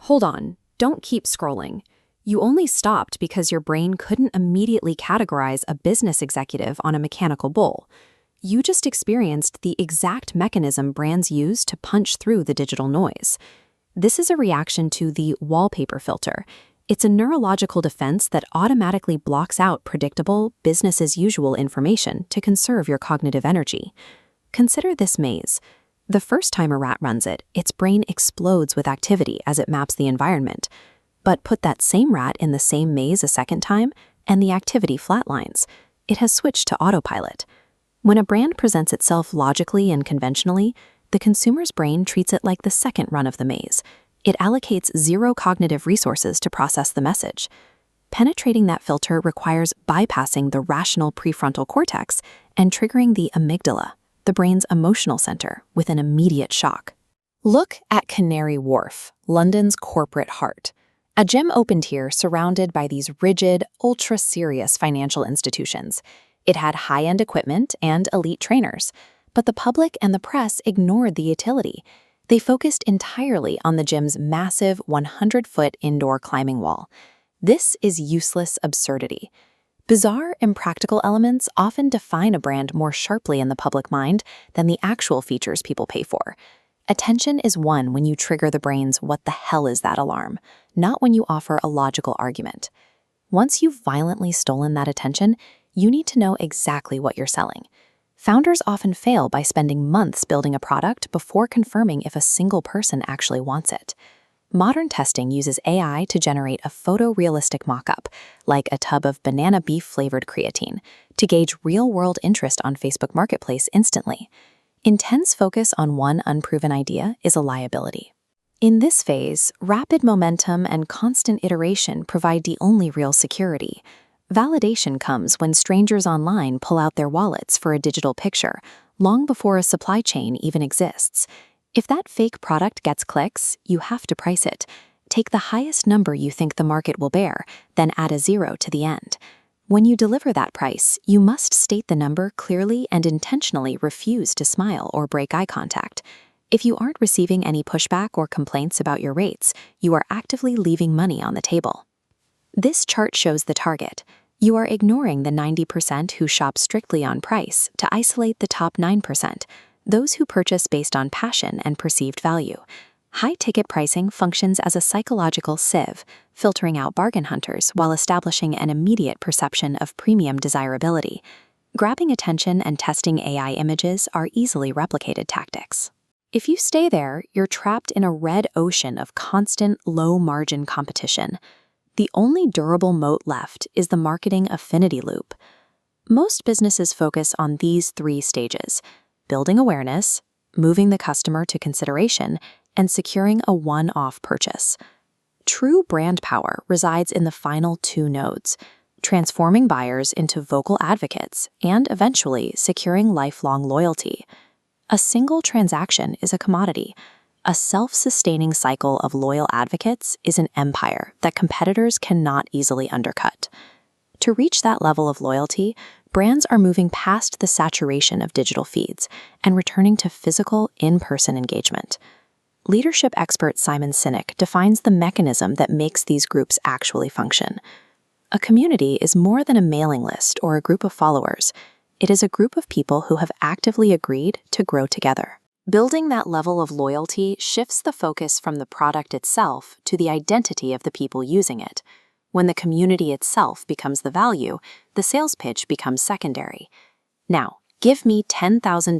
Hold on, don't keep scrolling. You only stopped because your brain couldn't immediately categorize a business executive on a mechanical bull. You just experienced the exact mechanism brands use to punch through the digital noise. This is a reaction to the wallpaper filter. It's a neurological defense that automatically blocks out predictable, business-as-usual information to conserve your cognitive energy. Consider this maze. The first time a rat runs it, its brain explodes with activity as it maps the environment. But put that same rat in the same maze a second time, and the activity flatlines. It has switched to autopilot. When a brand presents itself logically and conventionally, the consumer's brain treats it like the second run of the maze. It allocates zero cognitive resources to process the message. Penetrating that filter requires bypassing the rational prefrontal cortex and triggering the amygdala, the brain's emotional center, with an immediate shock. Look at Canary Wharf, London's corporate heart. A gym opened here surrounded by these rigid, ultra-serious financial institutions. It had high-end equipment and elite trainers, but the public and the press ignored the utility. They focused entirely on the gym's massive 100-foot indoor climbing wall. This is useless absurdity. Bizarre, impractical elements often define a brand more sharply in the public mind than the actual features people pay for. Attention is won when you trigger the brain's "what the hell is that" alarm, not when you offer a logical argument. Once you've violently stolen that attention, you need to know exactly what you're selling. Founders often fail by spending months building a product before confirming if a single person actually wants it. Modern testing uses AI to generate a photorealistic mock-up, like a tub of banana beef-flavored creatine, to gauge real-world interest on Facebook Marketplace instantly. Intense focus on one unproven idea is a liability. In this phase, rapid momentum and constant iteration provide the only real security. Validation comes when strangers online pull out their wallets for a digital picture, long before a supply chain even exists. If that fake product gets clicks, you have to price it. Take the highest number you think the market will bear, then add a zero to the end. When you deliver that price, you must state the number clearly and intentionally refuse to smile or break eye contact. If you aren't receiving any pushback or complaints about your rates, you are actively leaving money on the table. This chart shows the target. You are ignoring the 90% who shop strictly on price to isolate the top 9%, those who purchase based on passion and perceived value. High-ticket pricing functions as a psychological sieve, filtering out bargain hunters while establishing an immediate perception of premium desirability. Grabbing attention and testing AI images are easily replicated tactics. If you stay there, you're trapped in a red ocean of constant, low-margin competition. The only durable moat left is the Marketing Affinity Loop. Most businesses focus on these three stages: building awareness, moving the customer to consideration, and securing a one-off purchase. True brand power resides in the final two nodes, transforming buyers into vocal advocates and eventually securing lifelong loyalty. A single transaction is a commodity. A self-sustaining cycle of loyal advocates is an empire that competitors cannot easily undercut. To reach that level of loyalty, brands are moving past the saturation of digital feeds and returning to physical, in-person engagement. Leadership expert Simon Sinek defines the mechanism that makes these groups actually function. A community is more than a mailing list or a group of followers. It is a group of people who have actively agreed to grow together. Building that level of loyalty shifts the focus from the product itself to the identity of the people using it. When the community itself becomes the value, the sales pitch becomes secondary. Now, give me $10,000